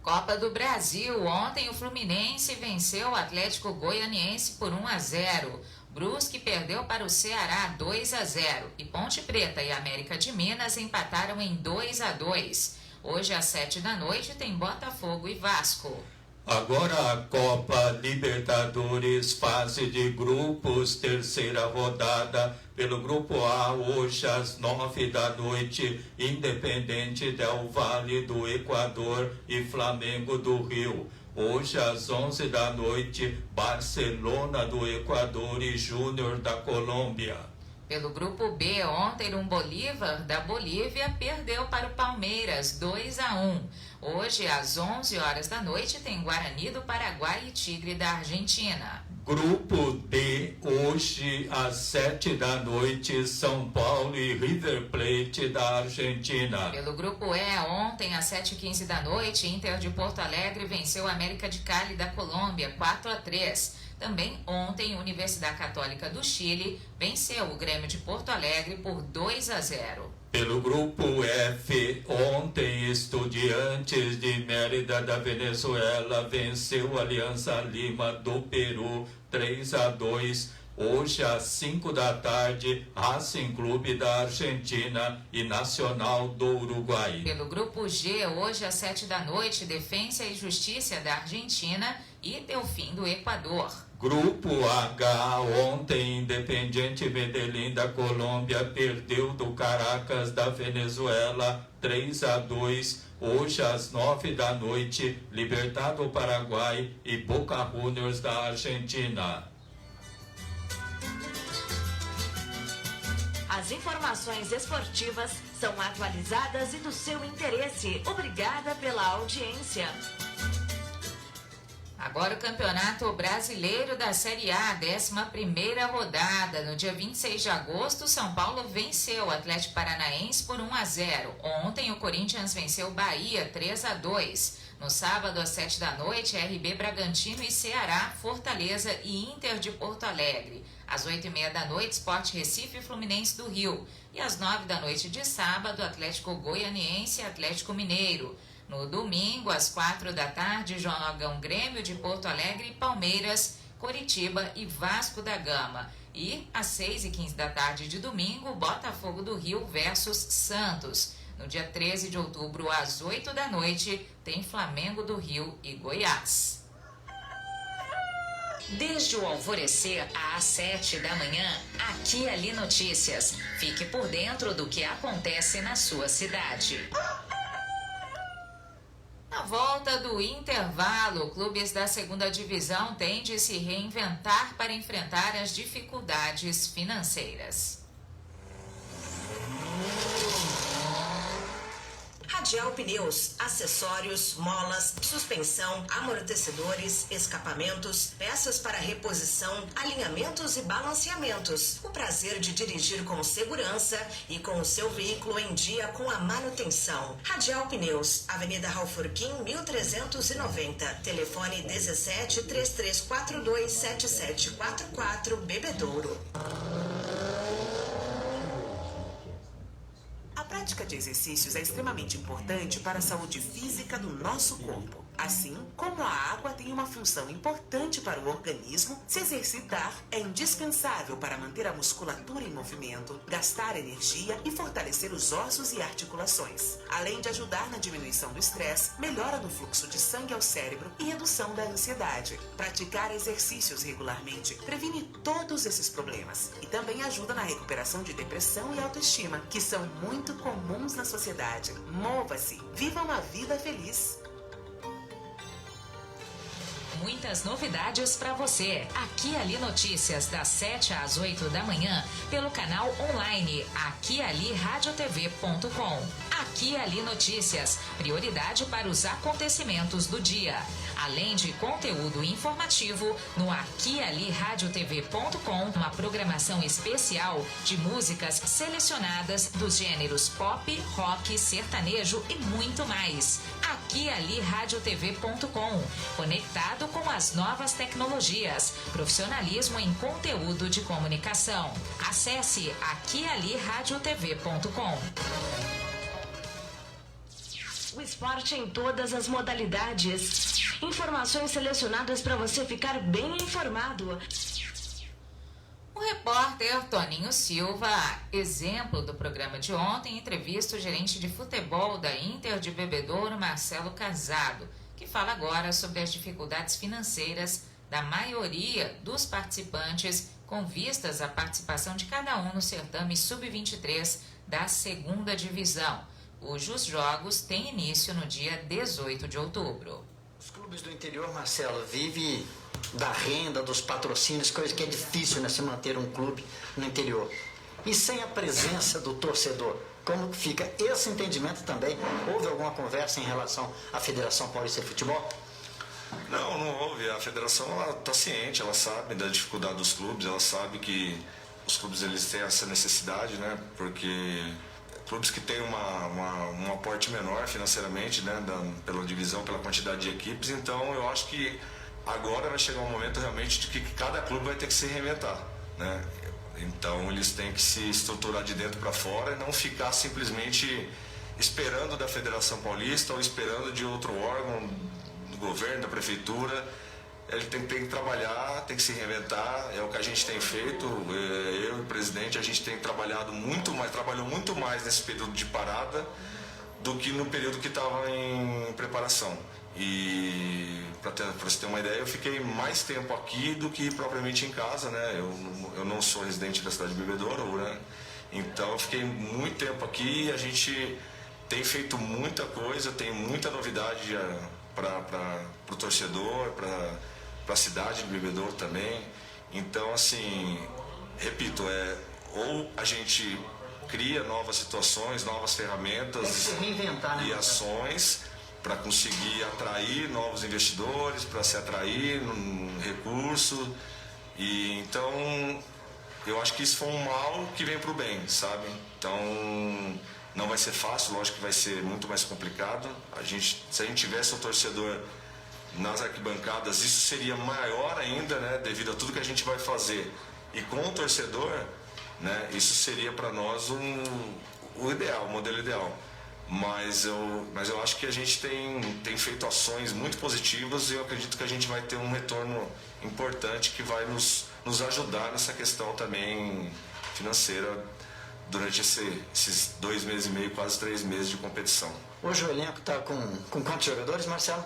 Copa do Brasil. Ontem o Fluminense venceu o Atlético Goianiense por 1-0. Brusque perdeu para o Ceará 2-0. E Ponte Preta e América de Minas empataram em 2-2. Hoje às 19h tem Botafogo e Vasco. Agora a Copa Libertadores, fase de grupos, terceira rodada. Pelo grupo A, hoje às 9h, Independente Del Valle do Equador e Flamengo do Rio. Hoje às 11h, Barcelona do Equador e Júnior da Colômbia. Pelo grupo B, ontem um Bolívar da Bolívia perdeu para o Palmeiras 2-1. Hoje, às 11h, tem Guarani do Paraguai e Tigre da Argentina. Grupo D, hoje às 7h, São Paulo e River Plate da Argentina. Pelo grupo E, ontem às 7h15, Inter de Porto Alegre venceu a América de Cali da Colômbia 4-3. Também ontem, Universidade Católica do Chile venceu o Grêmio de Porto Alegre por 2-0. Pelo grupo F, ontem, Estudiantes de Mérida da Venezuela venceu a Aliança Lima do Peru 3-2. Hoje, às 5h, Racing Clube da Argentina e Nacional do Uruguai. Pelo grupo G, hoje às 7h, Defensa e Justiça da Argentina e Delfim do Equador. Grupo H, ontem, Independiente Medellín da Colômbia perdeu do Caracas da Venezuela 3-2. Hoje, às 9h, Libertad do Paraguai e Boca Juniors da Argentina. As informações esportivas são atualizadas e do seu interesse. Obrigada pela audiência. Agora o Campeonato Brasileiro da Série A, 11ª rodada. No dia 26 de agosto, São Paulo venceu o Atlético Paranaense por 1-0. Ontem o Corinthians venceu o Bahia 3-2. No sábado, às 7h, RB Bragantino e Ceará, Fortaleza e Inter de Porto Alegre. Às 8h30, Sport Recife e Fluminense do Rio. E às 9h de sábado, Atlético Goianiense e Atlético Mineiro. No domingo, às 4h, jogam Grêmio de Porto Alegre e Palmeiras, Coritiba e Vasco da Gama. E às 6h15 de domingo, Botafogo do Rio versus Santos. No dia 13 de outubro, às 8h, tem Flamengo do Rio e Goiás. Desde o alvorecer às 7h, Aqui e Ali Notícias. Fique por dentro do que acontece na sua cidade. Na volta do intervalo, clubes da 2ª divisão têm de se reinventar para enfrentar as dificuldades financeiras. Radial Pneus, acessórios, molas, suspensão, amortecedores, escapamentos, peças para reposição, alinhamentos e balanceamentos. O prazer de dirigir com segurança e com o seu veículo em dia com a manutenção. Radial Pneus, Avenida Raufurquim, 1390. Telefone 17 3342 7744, Bebedouro. A prática de exercícios é extremamente importante para a saúde física do nosso corpo. Assim como a água tem uma função importante para o organismo, se exercitar é indispensável para manter a musculatura em movimento, gastar energia e fortalecer os ossos e articulações. Além de ajudar na diminuição do estresse, melhora do fluxo de sangue ao cérebro e redução da ansiedade. Praticar exercícios regularmente previne todos esses problemas e também ajuda na recuperação de depressão e autoestima, que são muito comuns na sociedade. Mova-se, viva uma vida feliz. Muitas novidades para você. Aqui Ali Notícias, das 7 às 8 da manhã, pelo canal online aquialiradiotv.com. Aqui Ali Notícias, prioridade para os acontecimentos do dia. Além de conteúdo informativo, no aquialiradiotv.com, uma programação especial de músicas selecionadas dos gêneros pop, rock, sertanejo e muito mais. Aquialiradiotv.com, conectado com as novas tecnologias, profissionalismo em conteúdo de comunicação. Acesse aquialiradiotv.com. O esporte em todas as modalidades. Informações selecionadas para você ficar bem informado. O repórter Toninho Silva, exemplo do programa de ontem, entrevista o gerente de futebol da Inter de Bebedouro, Marcelo Casado, que fala agora sobre as dificuldades financeiras da maioria dos participantes com vistas à participação de cada um no certame Sub-23 da 2ª Divisão, cujos jogos têm início no dia 18 de outubro. Os clubes do interior, Marcelo, vivem da renda, dos patrocínios, coisa que é difícil, né, se manter um clube no interior. E sem a presença do torcedor, como fica esse entendimento também? Houve alguma conversa em relação à Federação Paulista de Futebol? Não houve. A federação está ciente, ela sabe da dificuldade dos clubes, ela sabe que os clubes eles têm essa necessidade, né? Porque clubes que têm um aporte menor financeiramente, né? Pela divisão, pela quantidade de equipes, então eu acho que agora vai chegar um momento realmente de que cada clube vai ter que se reinventar, né? Então eles têm que se estruturar de dentro para fora e não ficar simplesmente esperando da Federação Paulista ou esperando de outro órgão, do governo, da prefeitura. Ele tem que trabalhar, tem que se reinventar, é o que a gente tem feito. Eu e o presidente, a gente tem trabalhado muito mais, trabalhou muito mais nesse período de parada do que no período que estava em preparação. E para você ter uma ideia, eu fiquei mais tempo aqui do que propriamente em casa, né? Eu não sou residente da cidade de Bebedouro, né? Então eu fiquei muito tempo aqui e a gente tem feito muita coisa, tem muita novidade para o torcedor, para a cidade de Bebedouro também. Então, assim, repito, ou a gente cria novas situações, novas ferramentas e ações para conseguir atrair novos investidores, para se atrair recurso. E então eu acho que isso foi um mal que vem para o bem, sabe? Então não vai ser fácil, lógico que vai ser muito mais complicado. Se a gente tivesse o torcedor nas arquibancadas, isso seria maior ainda, né? Devido a tudo que a gente vai fazer. E com o torcedor, né? Isso seria para nós o ideal, o modelo ideal. Mas eu acho que a gente tem feito ações muito positivas e eu acredito que a gente vai ter um retorno importante que vai nos ajudar nessa questão também financeira durante esses 2 meses e meio, quase 3 meses de competição. Hoje o elenco está com quantos jogadores, Marcelo?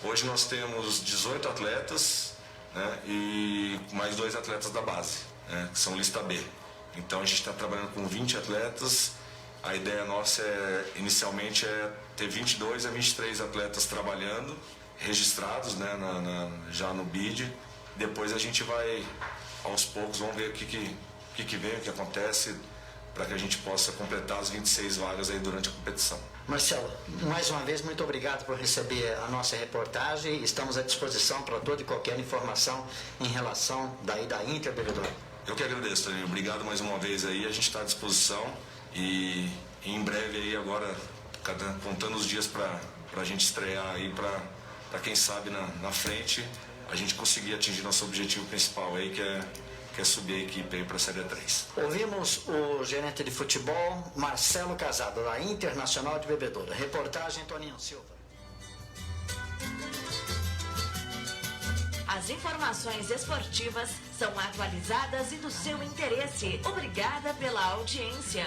Hoje nós temos 18 atletas, né, e mais 2 atletas da base, né, que são lista B. Então a gente está trabalhando com 20 atletas. A ideia nossa inicialmente é ter 22 a 23 atletas trabalhando, registrados, né, já no BID. Depois a gente vai, aos poucos, vamos ver o que vem, o que acontece para que a gente possa completar as 26 vagas aí durante a competição. Marcelo, mais uma vez, muito obrigado por receber a nossa reportagem. Estamos à disposição para toda e qualquer informação em relação da Inter Bebedouro. Eu que agradeço, Toninho. Obrigado mais uma vez aí. A gente está à disposição e em breve aí agora, contando os dias para a gente estrear aí, para quem sabe na frente, a gente conseguir atingir nosso objetivo principal aí, que é subir a equipe aí para a Série 3. Ouvimos o gerente de futebol, Marcelo Casado, da Internacional de Bebedouro. Reportagem, Toninho Silva. As informações esportivas são atualizadas e do seu interesse. Obrigada pela audiência.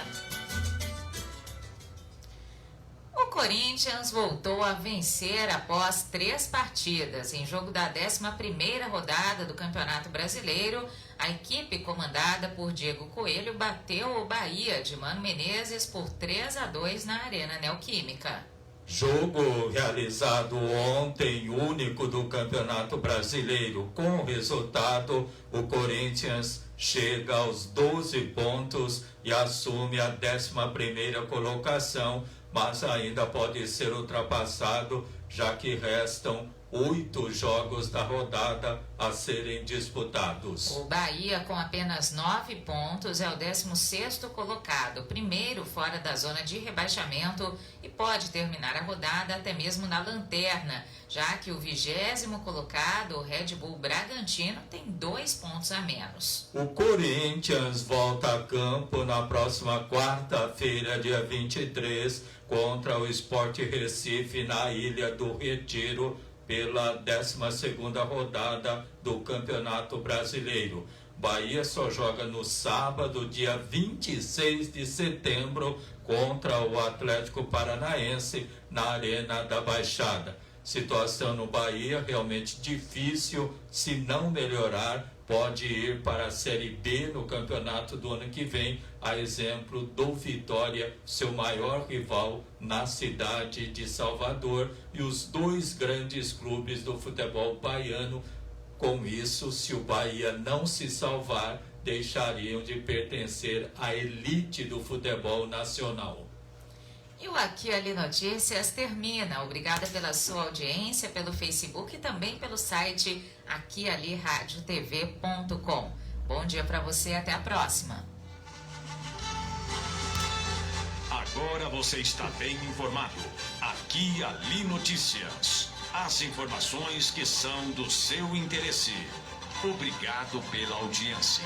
O Corinthians voltou a vencer após 3 partidas. Em jogo da 11ª rodada do Campeonato Brasileiro, a equipe comandada por Diego Coelho bateu o Bahia de Mano Menezes por 3-2 na Arena Neoquímica. Jogo realizado ontem, único do Campeonato Brasileiro. Com o resultado, o Corinthians chega aos 12 pontos e assume a 11ª colocação, mas ainda pode ser ultrapassado, já que restam 8 jogos da rodada a serem disputados. O Bahia, com apenas 9 pontos, é o 16º colocado, primeiro fora da zona de rebaixamento, e pode terminar a rodada até mesmo na lanterna, já que o 20º colocado, o Red Bull Bragantino, tem 2 pontos a menos. O Corinthians volta a campo na próxima quarta-feira, dia 23, contra o Sport Recife na Ilha do Retiro, pela 12ª rodada do Campeonato Brasileiro. Bahia só joga no sábado, dia 26 de setembro, contra o Atlético Paranaense na Arena da Baixada. Situação no Bahia realmente difícil. Se não melhorar, pode ir para a Série B no campeonato do ano que vem, a exemplo do Vitória, seu maior rival na cidade de Salvador, e os 2 grandes clubes do futebol baiano. Com isso, se o Bahia não se salvar, deixariam de pertencer à elite do futebol nacional. E o Aqui Ali Notícias termina. Obrigada pela sua audiência, pelo Facebook e também pelo site aquialiradiotv.com. Bom dia para você, até a próxima. Agora você está bem informado. Aqui Ali Notícias. As informações que são do seu interesse. Obrigado pela audiência.